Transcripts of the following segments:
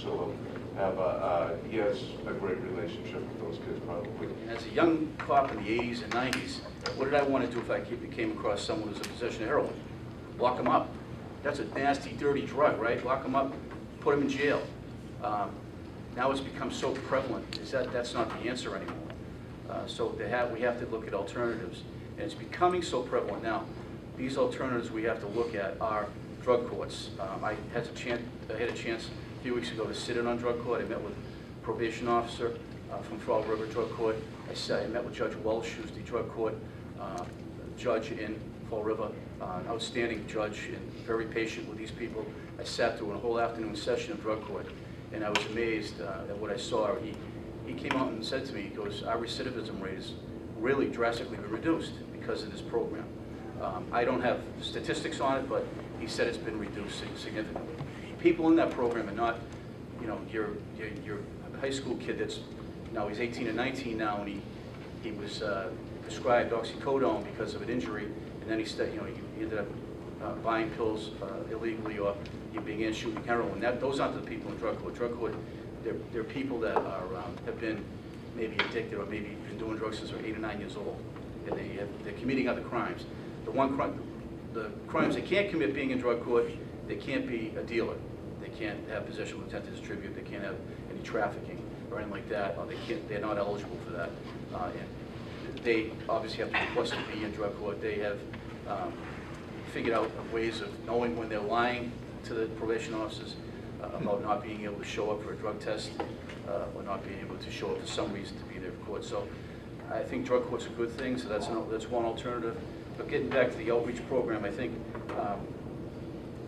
so he has a great relationship with those kids, probably. As a young cop in the 80s and 90s, what did I want to do if I came across someone who's in possession of heroin? Lock them up. That's a nasty, dirty drug, right? Lock them up, put them in jail. Now it's become so prevalent. That's not the answer anymore. So we have to look at alternatives, and it's becoming so prevalent now. These alternatives we have to look at are drug courts. I had a chance a few weeks ago to sit in on drug court. I met with a probation officer from Fall River Drug Court. I met with Judge Welsh, who's the drug court judge in Fall River, an outstanding judge and very patient with these people. I sat through a whole afternoon session of drug court, and I was amazed at what I saw. He came out and said to me, he goes, our recidivism rate is really drastically been reduced because of this program. I don't have statistics on it, but he said it's been reduced significantly. People in that program are not, you know, your high school kid that's, now he's 18 and 19 now, and he was prescribed oxycodone because of an injury, and then he ended up buying pills illegally, or he began shooting heroin. Those aren't the people in drug court. Drug court, they're people that are have been maybe addicted or maybe been doing drugs since they're 8 or 9 years old, and they're committing other crimes. The crimes they can't commit being in drug court, they can't be a dealer. They can't have possession with intent to distribute. They can't have any trafficking or anything like that. Or they're not eligible for that. And they obviously have to request to be in drug court. They have figured out ways of knowing when they're lying to the probation officers about not being able to show up for a drug test or not being able to show up for some reason to be there for court. So I think drug court's a good thing. So that's one alternative. But getting back to the outreach program, I think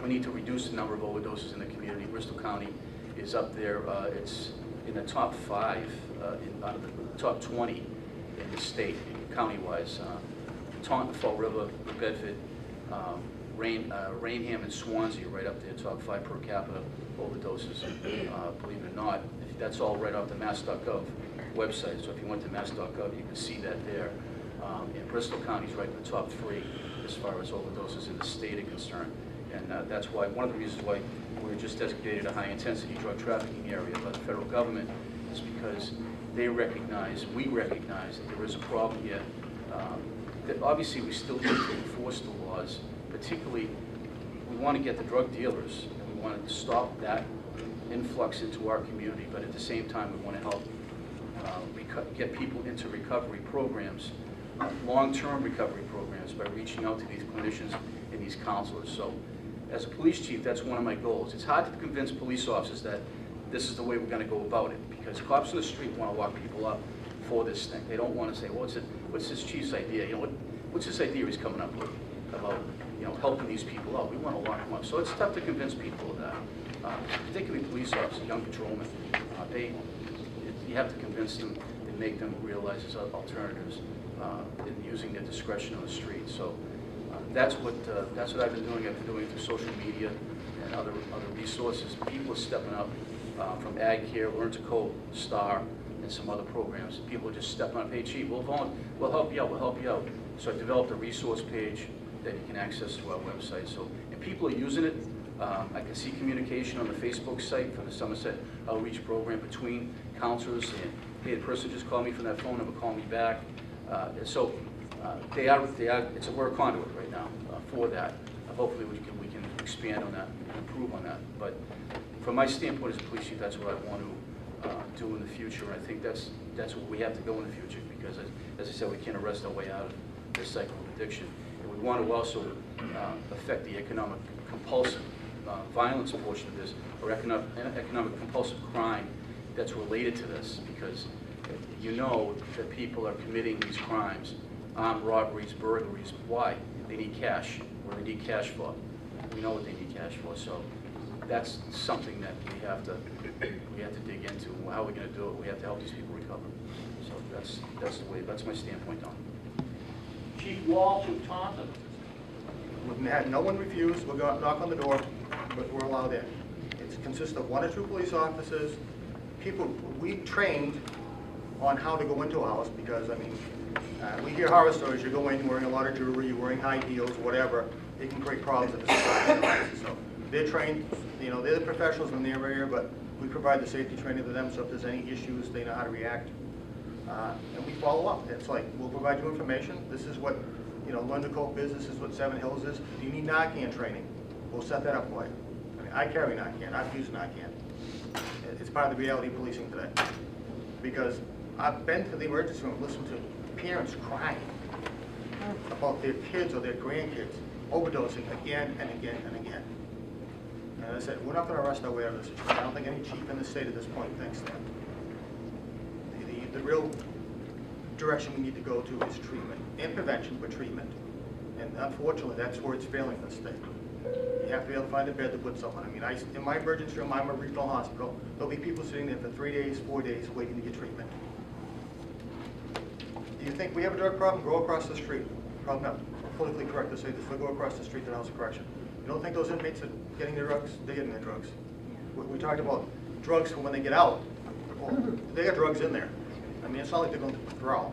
we need to reduce the number of overdoses in the community. Bristol County is up there. It's in the top 5, out of the top 20 in the state, county-wise. Taunton, Fall River, Bedford, Rainham, and Swansea are right up there, top 5 per capita overdoses. Believe it or not, that's all right off the mass.gov website. So if you went to mass.gov, you can see that there. And Bristol County's right in the top 3 as far as overdoses in the state are concerned. And that's why, one of the reasons why we were just designated a high-intensity drug trafficking area by the federal government is because we recognize that there is a problem here. That obviously we still need to enforce the laws, particularly we want to get the drug dealers, and we want to stop that influx into our community, but at the same time we want to help get people into recovery programs, long-term recovery programs, by reaching out to these clinicians and these counselors. So as a police chief, that's one of my goals. It's hard to convince police officers that this is the way we're going to go about it, because cops on the street want to lock people up for this thing. They don't want to say, well, what's this chief's idea? You know, what's this idea he's coming up with about, you know, helping these people out? We want to lock them up. So it's tough to convince people of that, particularly police officers, young patrolmen. You have to convince them and make them realize there's alternatives in using their discretion on the street. So that's what I've been doing. I've been doing it through social media and other resources. People are stepping up from Ag Care, Learn to Code, STAR, and some other programs. People are just stepping up. Hey, Chief, we'll help you out. We'll help you out. So I developed a resource page that you can access through our website. So, and people are using it. I can see communication on the Facebook site for the Somerset Outreach Program between counselors. And hey, the person just called me from that phone number, call me back. So we're a conduit right now for that. Hopefully we can expand on that and improve on that. But from my standpoint as a police chief, that's what I want to do in the future. And I think that's what we have to go in the future, because as I said, we can't arrest our way out of this cycle of addiction. And we want to also affect the economic compulsive violence portion of this, or economic compulsive crime that's related to this, because you know that people are committing these crimes, armed robberies, burglaries. Why? They need cash. What do they need cash for? We know what they need cash for. So that's something that we have to dig into. How are we going to do it? We have to help these people recover. So that's my standpoint on it. Chief Walsh of Taunton. We've had no one refuse. We'll go knock on the door, but we're allowed in. It consists of 1 or 2 police officers. People, we trained on how to go into a house, because, I mean, we hear horror stories. You go in wearing a lot of jewelry, you're wearing high heels, whatever. It can create problems in the society. So they're trained, you know, they're the professionals in their area, but We provide the safety training to them, so if there's any issues, they know how to react. And we follow up. It's like, we'll provide you information. This is what, learn to cope is. This is what Seven Hills is. Do you need Narcan training? We'll set that up for you. I mean, I carry Narcan. I've used Narcan. It's part of the reality of policing today. Because I've been to the emergency room and listened to parents crying about their kids or their grandkids overdosing again and again and again. And I said, we're not going to arrest our way out of this situation. I don't think any chief in the state at this point thinks that. The real direction we need to go to is treatment and prevention, but treatment. And unfortunately, that's where it's failing in the state. You have to be able to find a bed to put someone. I mean, in my emergency room, I'm a regional hospital. There'll be people sitting there for 3 days, 4 days, waiting to get treatment. Do you think we have a drug problem? Go across the street. Probably not politically correct to say this, but go across the street to the House of Correction. You don't think those inmates are getting their drugs? They're getting their drugs. We talked about drugs for when they get out. Well, they got drugs in there. I mean, it's not like they're going to withdraw.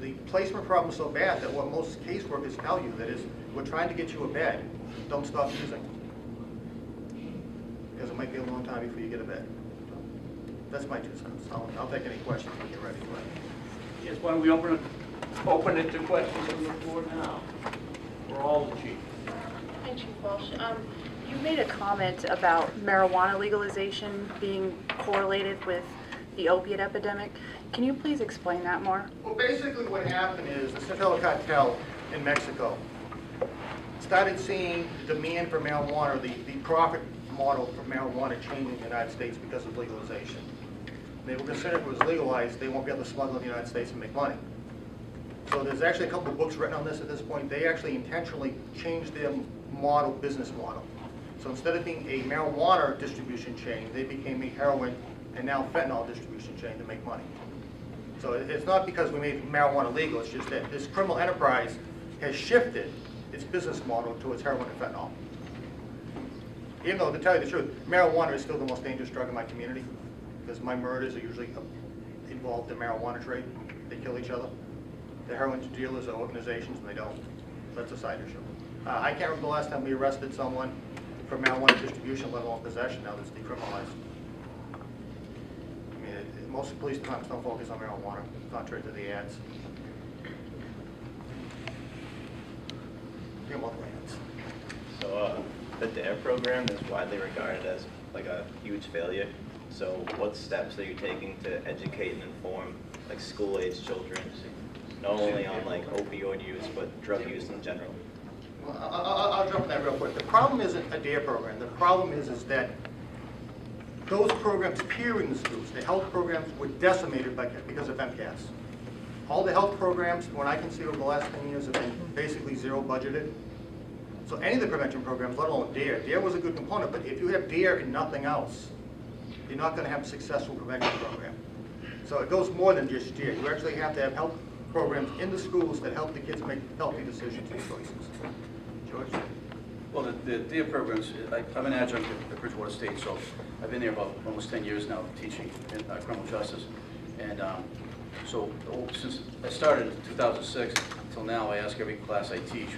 The placement problem is so bad that what most caseworkers tell you, that is, we're trying to get you a bed, don't stop using. Because it might be a long time before you get a bed. So, that's my 2 cents. I'll take any questions when you're ready. Yes, why don't we open it to questions from the floor now? For all the chief. Hi, Chief Walsh. You made a comment about marijuana legalization being correlated with the opiate epidemic. Can you please explain that more? Well, basically what happened is the Sinaloa cartel in Mexico started seeing the demand for marijuana, the profit model for marijuana change in the United States because of legalization. They were considered if it was legalized, they won't be able to smuggle in the United States and make money. So there's actually a couple of books written on this at this point. They actually intentionally changed their business model. So instead of being a marijuana distribution chain, they became a heroin and now fentanyl distribution chain to make money. So it's not because we made marijuana legal, it's just that this criminal enterprise has shifted its business model towards heroin and fentanyl. Even though, to tell you the truth, marijuana is still the most dangerous drug in my community, because my murders are usually involved in marijuana trade. They kill each other. The heroin dealers are organizations, and they don't. That's a side issue. I can't remember the last time we arrested someone for marijuana distribution, let alone possession, now that's decriminalized. I mean, most police departments don't focus on marijuana, contrary to the ads. Get them off the ads. So the DARE program is widely regarded as like a huge failure. So what steps are you taking to educate and inform like school-age children, not only on like opioid use, but drug use in general? Well, I'll jump on that real quick. The problem isn't a DARE program. The problem is that those programs appear in the schools. The health programs were decimated because of MCAS. All the health programs, when I can see over the last 10 years, have been basically zero budgeted. So any of the prevention programs, let alone DARE, DARE was a good component, but if you have DARE and nothing else, you're not going to have a successful prevention program. So it goes more than just DARE. You actually have to have health programs in the schools that help the kids make healthy decisions and choices. George? Well, the DARE programs, I'm an adjunct at Bridgewater State, so I've been there about almost 10 years now teaching in criminal justice. And so since I started in 2006 until now, I ask every class I teach,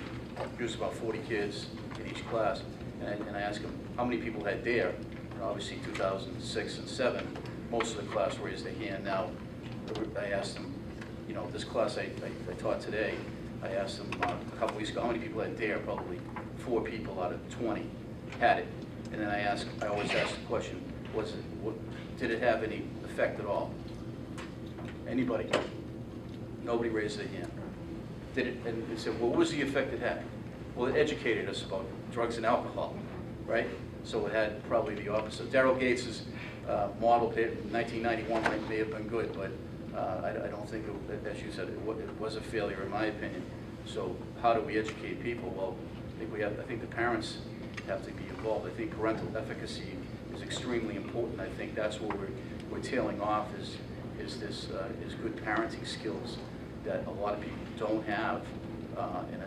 there's about 40 kids in each class, and I ask them how many people had DARE. And obviously 2006 and 7, most of the class raised their hand. Now I asked them, this class I taught today, I asked them a couple weeks ago, how many people had DARE? Probably 4 people out of 20 had it. And then I always ask the question, did it have any effect at all? Anybody? Nobody raised their hand. Did it? And they said, well, what was the effect it had? Well, it educated us about drugs and alcohol, right? So it had probably the opposite. Daryl Gates's model in 1991 may have been good, but I don't think, as you said, it was a failure in my opinion. So how do we educate people? Well, I think the parents have to be involved. I think parental efficacy is extremely important. I think that's where we're tailing off is good parenting skills that a lot of people don't have. And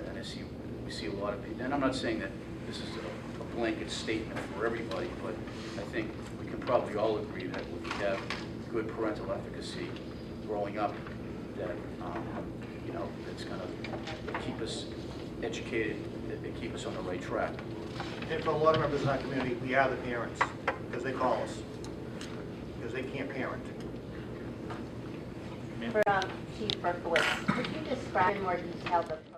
we see a lot of people, and I'm not saying that this is a blanket statement for everybody, but I think we can probably all agree that if we have good parental efficacy growing up, that it's going to keep us educated, and keep us on the right track. And for a lot of members in our community, we are the parents. because they call us, because they can't parent. For Chief Berkowitz, could you describe in more detail the